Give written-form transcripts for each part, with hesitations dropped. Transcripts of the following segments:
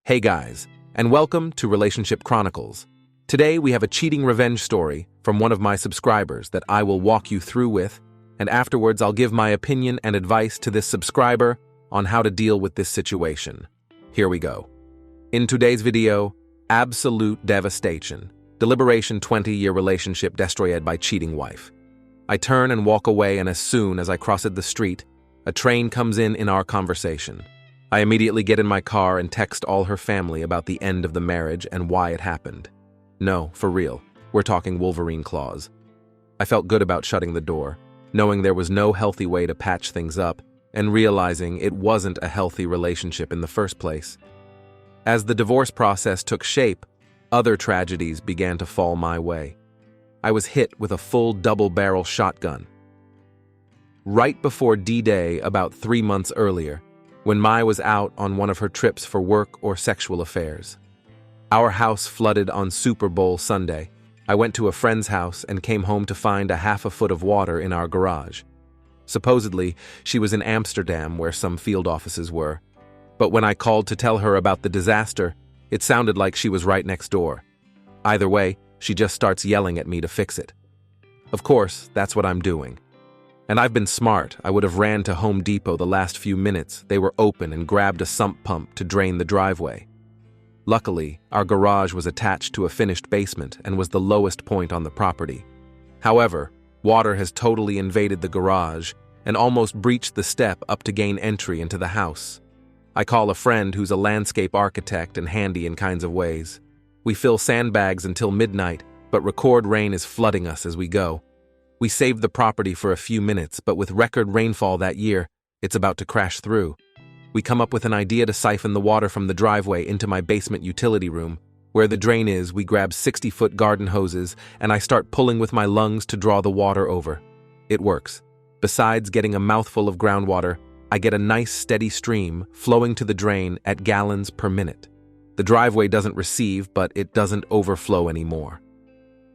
Hey guys, and welcome to Relationship Chronicles. Today we have a cheating revenge story from one of my subscribers that I will walk you through with, and afterwards I'll give my opinion and advice to this subscriber on how to deal with this situation. Here we go. In today's video, absolute devastation. Deliberation 20-year relationship destroyed by cheating wife. I turn and walk away, and as soon as I crossed the street, a train comes in our conversation. I immediately get in my car and text all her family about the end of the marriage and why it happened. No, for real, we're talking Wolverine claws. I felt good about shutting the door, knowing there was no healthy way to patch things up, and realizing it wasn't a healthy relationship in the first place. As the divorce process took shape, other tragedies began to fall my way. I was hit with a full double-barrel shotgun. Right before D-Day, about 3 months earlier, when Mai was out on one of her trips for work or sexual affairs. Our house flooded on Super Bowl Sunday. I went to a friend's house and came home to find a half a foot of water in our garage. Supposedly, she was in Amsterdam where some field offices were. But when I called to tell her about the disaster, it sounded like she was right next door. Either way, she just starts yelling at me to fix it. Of course, that's what I'm doing. And I've been smart. I would have ran to Home Depot the last few minutes they were open and grabbed a sump pump to drain the driveway. Luckily, our garage was attached to a finished basement and was the lowest point on the property. However, water has totally invaded the garage and almost breached the step up to gain entry into the house. I call a friend who's a landscape architect and handy in kinds of ways. We fill sandbags until midnight, but record rain is flooding us as we go. We saved the property for a few minutes, but with record rainfall that year, it's about to crash through. We come up with an idea to siphon the water from the driveway into my basement utility room. Where the drain is, we grab 60-foot garden hoses, and I start pulling with my lungs to draw the water over. It works. Besides getting a mouthful of groundwater, I get a nice steady stream flowing to the drain at gallons per minute. The driveway doesn't receive, but it doesn't overflow anymore.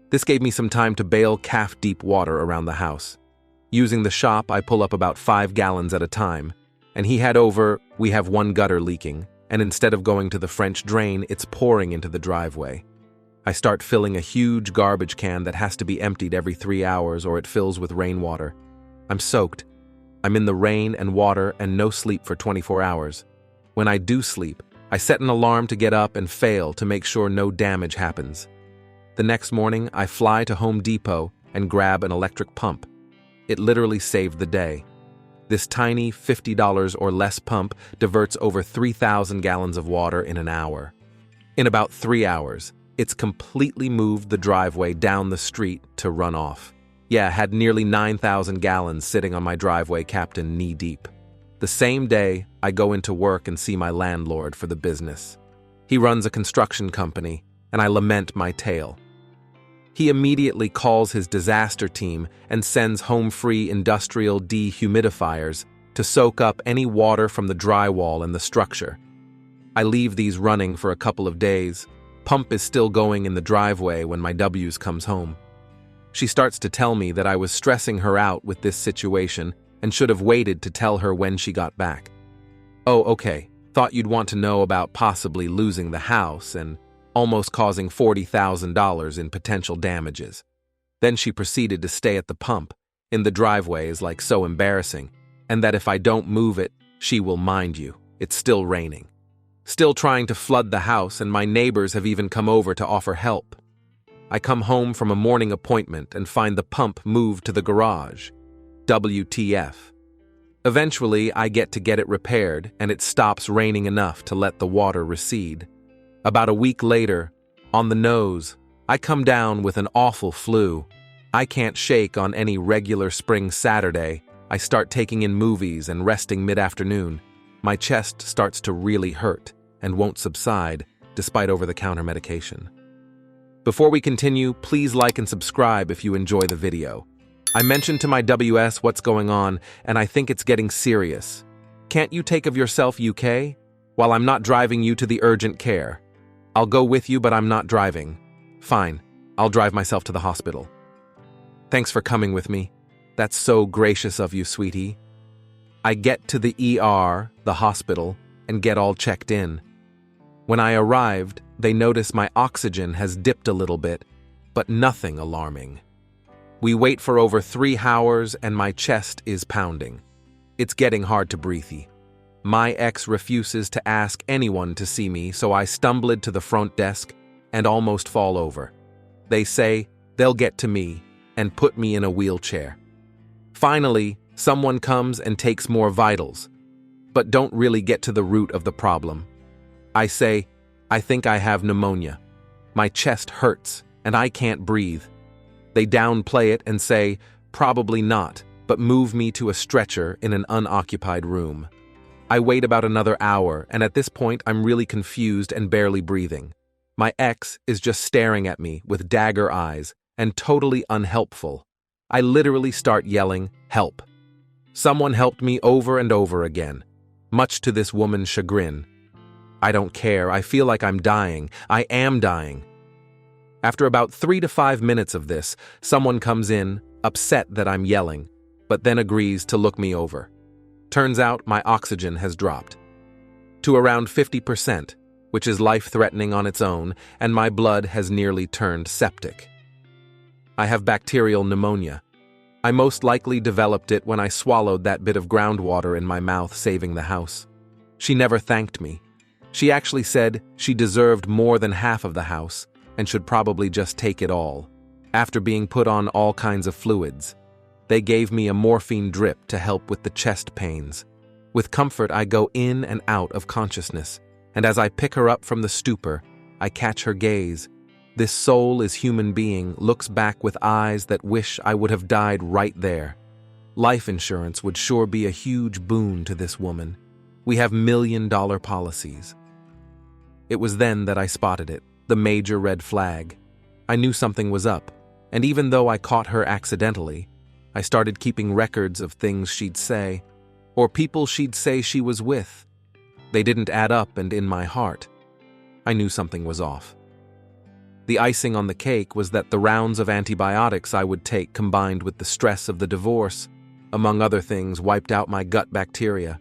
This gave me some time to bail calf-deep water around the house. Using the shop, I pull up about 5 gallons at a time, and we have one gutter leaking, and instead of going to the French drain, it's pouring into the driveway. I start filling a huge garbage can that has to be emptied every 3 hours or it fills with rainwater. I'm soaked. I'm in the rain and water and no sleep for 24 hours. When I do sleep, I set an alarm to get up and fail to make sure no damage happens. The next morning, I fly to Home Depot and grab an electric pump. It literally saved the day. This tiny $50 or less pump diverts over 3,000 gallons of water in an hour. In about 3 hours, it's completely moved the driveway down the street to run off. Yeah, had nearly 9,000 gallons sitting on my driveway capped in knee-deep. The same day, I go into work and see my landlord for the business. He runs a construction company, and I lament my tale. He immediately calls his disaster team and sends home-free industrial dehumidifiers to soak up any water from the drywall in the structure. I leave these running for a couple of days. Pump is still going in the driveway when my W's comes home. She starts to tell me that I was stressing her out with this situation and should have waited to tell her when she got back. Oh, okay, thought you'd want to know about possibly losing the house and almost causing $40,000 in potential damages. Then she proceeded to stay at the pump. In the driveway is like so embarrassing, and that if I don't move it, she will mind you. It's still raining. Still trying to flood the house, and my neighbors have even come over to offer help. I come home from a morning appointment and find the pump moved to the garage. WTF. Eventually, I get it repaired, and it stops raining enough to let the water recede. About a week later, on the nose, I come down with an awful flu. I can't shake on any regular spring Saturday. I start taking in movies and resting mid-afternoon. My chest starts to really hurt and won't subside, despite over-the-counter medication. Before we continue, please like and subscribe if you enjoy the video. I mentioned to my WS what's going on, and I think it's getting serious. Can't you take of yourself, UK? While I'm not driving you to the urgent care. I'll go with you, but I'm not driving. Fine, I'll drive myself to the hospital. Thanks for coming with me. That's so gracious of you, sweetie. I get to the ER, the hospital, and get all checked in. When I arrived, they notice my oxygen has dipped a little bit, but nothing alarming. We wait for over 3 hours and my chest is pounding. It's getting hard to breathe. My ex refuses to ask anyone to see me, so I stumbled to the front desk and almost fall over. They say they'll get to me and put me in a wheelchair. Finally, someone comes and takes more vitals, but don't really get to the root of the problem. I say, I think I have pneumonia. My chest hurts and I can't breathe. They downplay it and say, probably not, but move me to a stretcher in an unoccupied room. I wait about another hour, and at this point I'm really confused and barely breathing. My ex is just staring at me with dagger eyes and totally unhelpful. I literally start yelling, help. Someone helped me over and over again, much to this woman's chagrin. I don't care, I feel like I'm dying. I am dying. After about 3 to 5 minutes of this, someone comes in, upset that I'm yelling, but then agrees to look me over. Turns out my oxygen has dropped to around 50%, which is life-threatening on its own, and my blood has nearly turned septic. I have bacterial pneumonia. I most likely developed it when I swallowed that bit of groundwater in my mouth, saving the house. She never thanked me. She actually said she deserved more than half of the house and should probably just take it all. After being put on all kinds of fluids, they gave me a morphine drip to help with the chest pains. With comfort, I go in and out of consciousness, and as I pick her up from the stupor, I catch her gaze. This soulless human being looks back with eyes that wish I would have died right there. Life insurance would sure be a huge boon to this woman. We have $1,000,000 policies. It was then that I spotted it, the major red flag. I knew something was up, and even though I caught her accidentally, I started keeping records of things she'd say, or people she'd say she was with. They didn't add up, and in my heart, I knew something was off. The icing on the cake was that the rounds of antibiotics I would take combined with the stress of the divorce, among other things, wiped out my gut bacteria.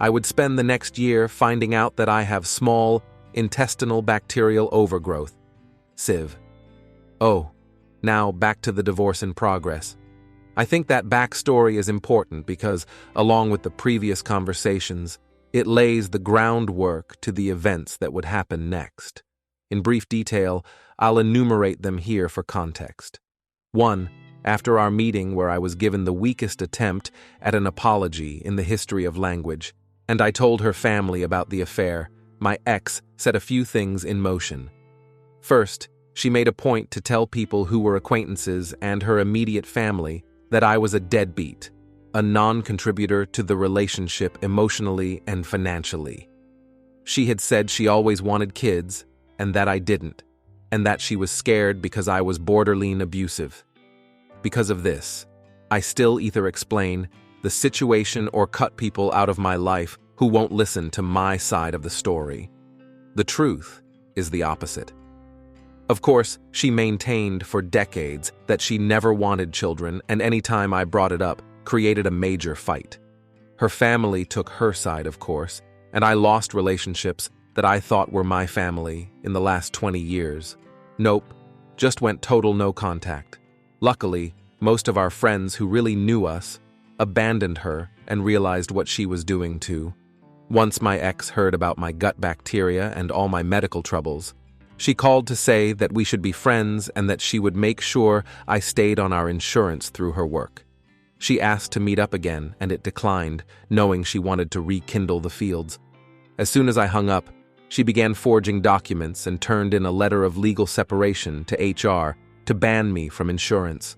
I would spend the next year finding out that I have small intestinal bacterial overgrowth, SIV. Oh, now back to the divorce in progress. I think that backstory is important because, along with the previous conversations, it lays the groundwork to the events that would happen next. In brief detail, I'll enumerate them here for context. 1. After our meeting where I was given the weakest attempt at an apology in the history of language, and I told her family about the affair, my ex set a few things in motion. First, she made a point to tell people who were acquaintances and her immediate family that I was a deadbeat, a non-contributor to the relationship emotionally and financially. She had said she always wanted kids, and that I didn't, and that she was scared because I was borderline abusive. Because of this, I still either explain the situation or cut people out of my life who won't listen to my side of the story. The truth is the opposite. Of course, she maintained for decades that she never wanted children, and any time I brought it up, created a major fight. Her family took her side, of course, and I lost relationships that I thought were my family in the last 20 years. Nope, just went total no contact. Luckily, most of our friends who really knew us abandoned her and realized what she was doing too. Once my ex heard about my gut bacteria and all my medical troubles, she called to say that we should be friends and that she would make sure I stayed on our insurance through her work. She asked to meet up again, and it declined, knowing she wanted to rekindle the fields. As soon as I hung up, she began forging documents and turned in a letter of legal separation to HR to ban me from insurance.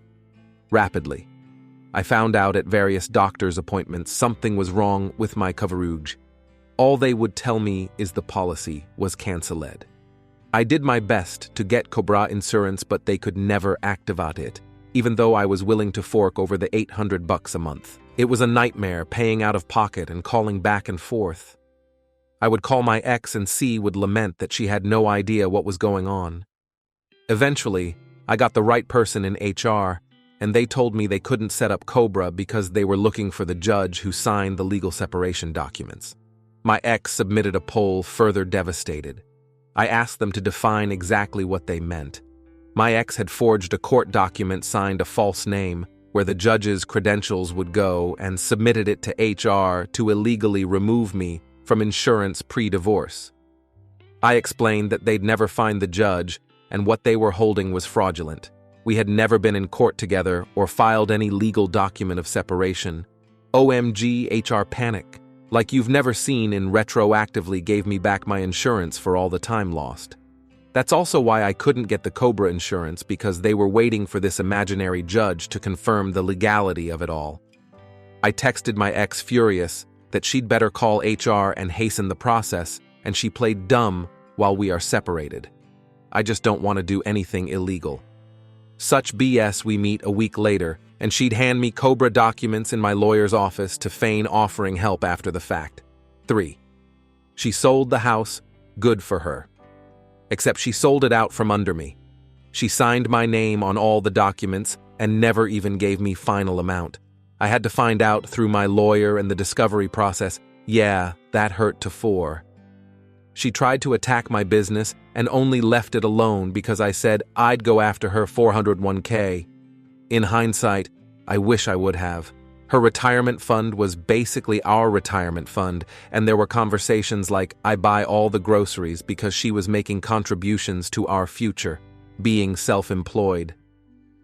Rapidly, I found out at various doctor's appointments something was wrong with my coverage. All they would tell me is the policy was cancelled. I did my best to get Cobra insurance, but they could never activate it, even though I was willing to fork over the $800 a month. It was a nightmare paying out of pocket and calling back and forth. I would call my ex and C would lament that she had no idea what was going on. Eventually, I got the right person in HR, and they told me they couldn't set up Cobra because they were looking for the judge who signed the legal separation documents. My ex submitted a poll further devastated. I asked them to define exactly what they meant. My ex had forged a court document, signed a false name, where the judge's credentials would go, and submitted it to HR to illegally remove me from insurance pre-divorce. I explained that they'd never find the judge, and what they were holding was fraudulent. We had never been in court together or filed any legal document of separation. OMG, HR panic. Like you've never seen in retroactively gave me back my insurance for all the time lost. That's also why I couldn't get the Cobra insurance, because they were waiting for this imaginary judge to confirm the legality of it all. I texted my ex furious that she'd better call HR and hasten the process, and she played dumb while we are separated. I just don't want to do anything illegal. Such BS. We meet a week later, and she'd hand me Cobra documents in my lawyer's office to feign offering help after the fact. 3. She sold the house. Good for her. Except she sold it out from under me. She signed my name on all the documents and never even gave me final amount. I had to find out through my lawyer and the discovery process. Yeah, that hurt to 4. She tried to attack my business and only left it alone because I said I'd go after her $401k. In hindsight, I wish I would have. Her retirement fund was basically our retirement fund, and there were conversations like I buy all the groceries because she was making contributions to our future, being self-employed.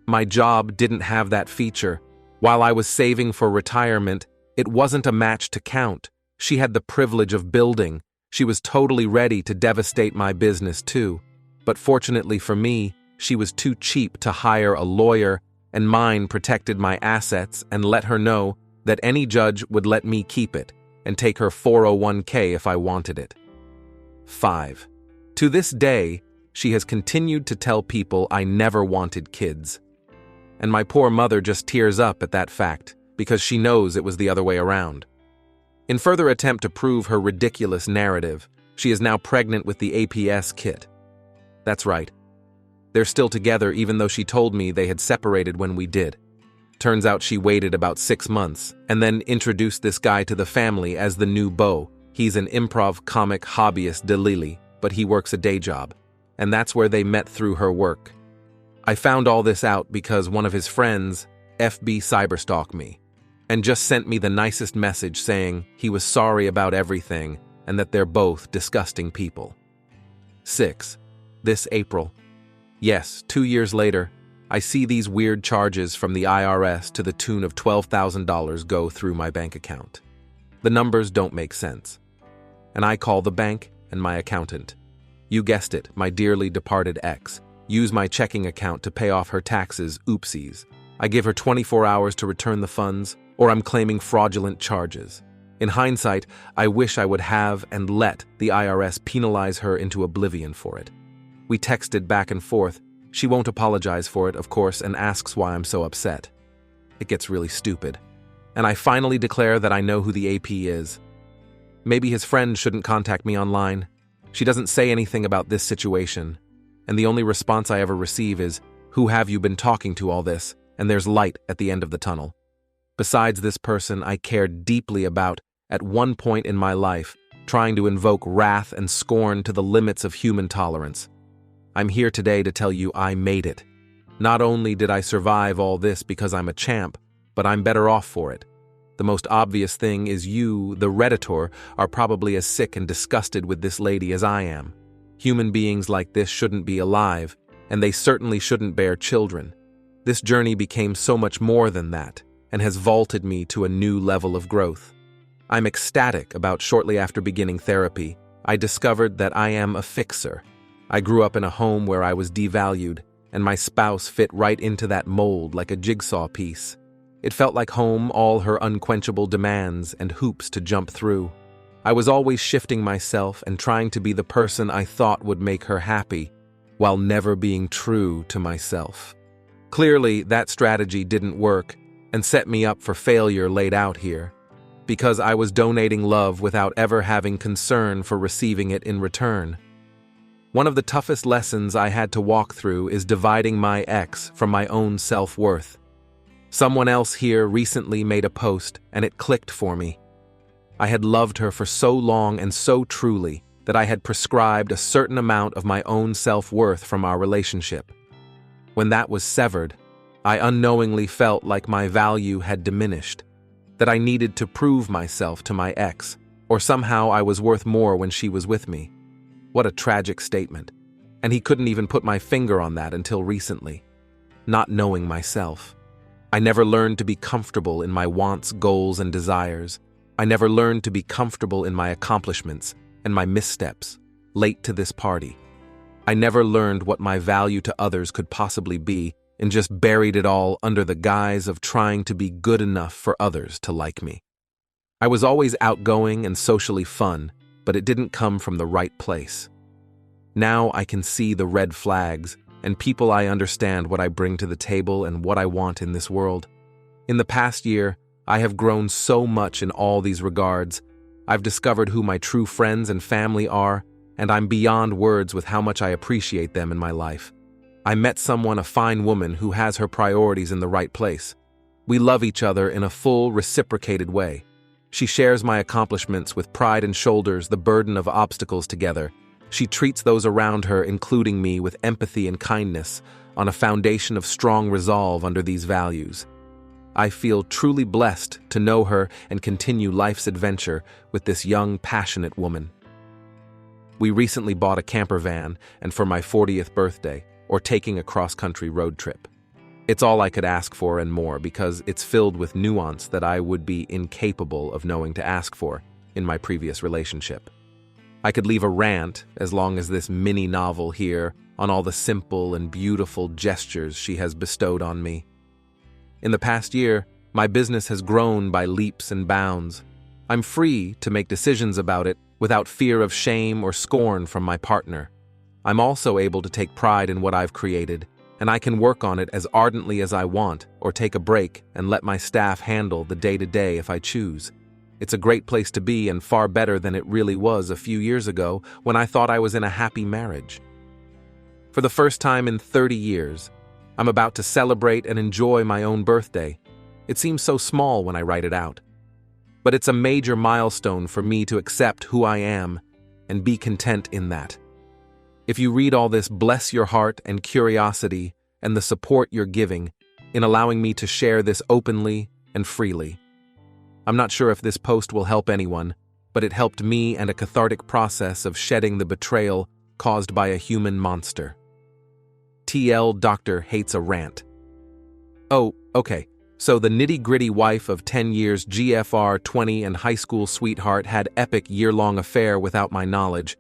My job didn't have that feature. While I was saving for retirement, it wasn't a match to count. She had the privilege of building. She was totally ready to devastate my business too. But fortunately for me, she was too cheap to hire a lawyer, and mine protected my assets and let her know that any judge would let me keep it and take her 401k if I wanted it. 5. To this day, she has continued to tell people I never wanted kids. And my poor mother just tears up at that fact because she knows it was the other way around. In further attempt to prove her ridiculous narrative, she is now pregnant with the APS kit. That's right. They're still together even though she told me they had separated when we did. Turns out she waited about 6 months and then introduced this guy to the family as the new beau. He's an improv comic hobbyist delili, but he works a day job. And that's where they met through her work. I found all this out because one of his friends, FB, cyberstalked me and just sent me the nicest message saying he was sorry about everything and that they're both disgusting people. 6. This April. Yes, 2 years later, I see these weird charges from the IRS to the tune of $12,000 go through my bank account. The numbers don't make sense. And I call the bank and my accountant. You guessed it, my dearly departed ex. Use my checking account to pay off her taxes, oopsies. I give her 24 hours to return the funds, or I'm claiming fraudulent charges. In hindsight, I wish I would have and let the IRS penalize her into oblivion for it. We texted back and forth. She won't apologize for it, of course, and asks why I'm so upset. It gets really stupid. And I finally declare that I know who the AP is. Maybe his friend shouldn't contact me online. She doesn't say anything about this situation. And the only response I ever receive is, "Who have you been talking to all this?" And there's light at the end of the tunnel. Besides this person I cared deeply about at one point in my life, trying to invoke wrath and scorn to the limits of human tolerance. I'm here today to tell you I made it. Not only did I survive all this because I'm a champ, but I'm better off for it. The most obvious thing is you, the Redditor, are probably as sick and disgusted with this lady as I am. Human beings like this shouldn't be alive, and they certainly shouldn't bear children. This journey became so much more than that, and has vaulted me to a new level of growth. I'm ecstatic about shortly after beginning therapy, I discovered that I am a fixer. I grew up in a home where I was devalued, and my spouse fit right into that mold like a jigsaw piece. It felt like home, all her unquenchable demands and hoops to jump through. I was always shifting myself and trying to be the person I thought would make her happy, while never being true to myself. Clearly, that strategy didn't work and set me up for failure laid out here, because I was donating love without ever having concern for receiving it in return. One of the toughest lessons I had to walk through is dividing my ex from my own self-worth. Someone else here recently made a post, and it clicked for me. I had loved her for so long and so truly that I had prescribed a certain amount of my own self-worth from our relationship. When that was severed, I unknowingly felt like my value had diminished, that I needed to prove myself to my ex, or somehow I was worth more when she was with me. What a tragic statement. And he couldn't even put my finger on that until recently. Not knowing myself. I never learned to be comfortable in my wants, goals, and desires. I never learned to be comfortable in my accomplishments and my missteps, late to this party. I never learned what my value to others could possibly be and just buried it all under the guise of trying to be good enough for others to like me. I was always outgoing and socially fun, but it didn't come from the right place. Now I can see the red flags, and people I understand what I bring to the table and what I want in this world. In the past year, I have grown so much in all these regards. I've discovered who my true friends and family are, and I'm beyond words with how much I appreciate them in my life. I met someone, a fine woman who has her priorities in the right place. We love each other in a full, reciprocated way. She shares my accomplishments with pride and shoulders the burden of obstacles together. She treats those around her, including me, with empathy and kindness, on a foundation of strong resolve under these values. I feel truly blessed to know her and continue life's adventure with this young, passionate woman. We recently bought a camper van, and for my 40th birthday, or taking a cross-country road trip. It's all I could ask for and more because it's filled with nuance that I would be incapable of knowing to ask for in my previous relationship. I could leave a rant as long as this mini novel here on all the simple and beautiful gestures she has bestowed on me. In the past year, my business has grown by leaps and bounds. I'm free to make decisions about it without fear of shame or scorn from my partner. I'm also able to take pride in what I've created, and I can work on it as ardently as I want or take a break and let my staff handle the day-to-day if I choose. It's a great place to be and far better than it really was a few years ago when I thought I was in a happy marriage. For the first time in 30 years, I'm about to celebrate and enjoy my own birthday. It seems so small when I write it out. But it's a major milestone for me to accept who I am and be content in that. If you read all this, bless your heart and curiosity and the support you're giving in allowing me to share this openly and freely. I'm not sure if this post will help anyone, but it helped me and a cathartic process of shedding the betrayal caused by a human monster. TL Doctor hates a rant. Oh, okay. So the nitty-gritty wife of 10 years GFR 20 and high school sweetheart had epic year-long affair without my knowledge.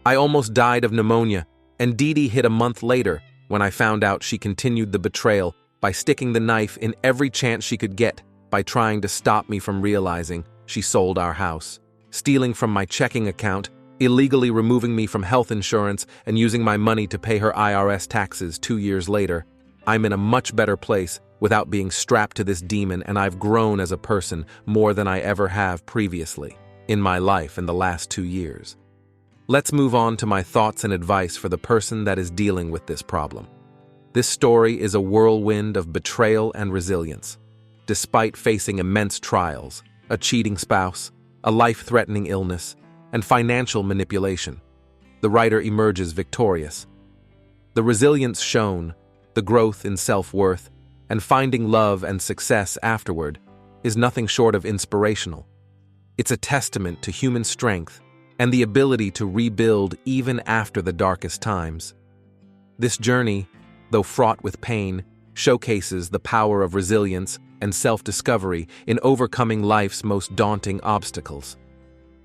I almost died of pneumonia, and Dee Dee hit a month later when I found out she continued the betrayal by sticking the knife in every chance she could get by trying to stop me from realizing she sold our house, stealing from my checking account, illegally removing me from health insurance, and using my money to pay her IRS taxes 2 years later. I'm in a much better place without being strapped to this demon, and I've grown as a person more than I ever have previously in my life in the last 2 years. Let's move on to my thoughts and advice for the person that is dealing with this problem. This story is a whirlwind of betrayal and resilience. Despite facing immense trials, a cheating spouse, a life-threatening illness, and financial manipulation, the writer emerges victorious. The resilience shown, the growth in self-worth, and finding love and success afterward is nothing short of inspirational. It's a testament to human strength and the ability to rebuild even after the darkest times. This journey, though fraught with pain, showcases the power of resilience and self-discovery in overcoming life's most daunting obstacles.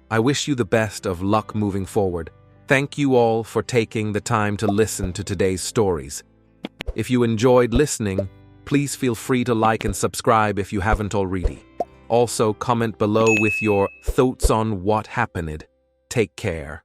I wish you the best of luck moving forward. Thank you all for taking the time to listen to today's stories. If you enjoyed listening, please feel free to like and subscribe if you haven't already. Also, comment below with your thoughts on what happened. Take care.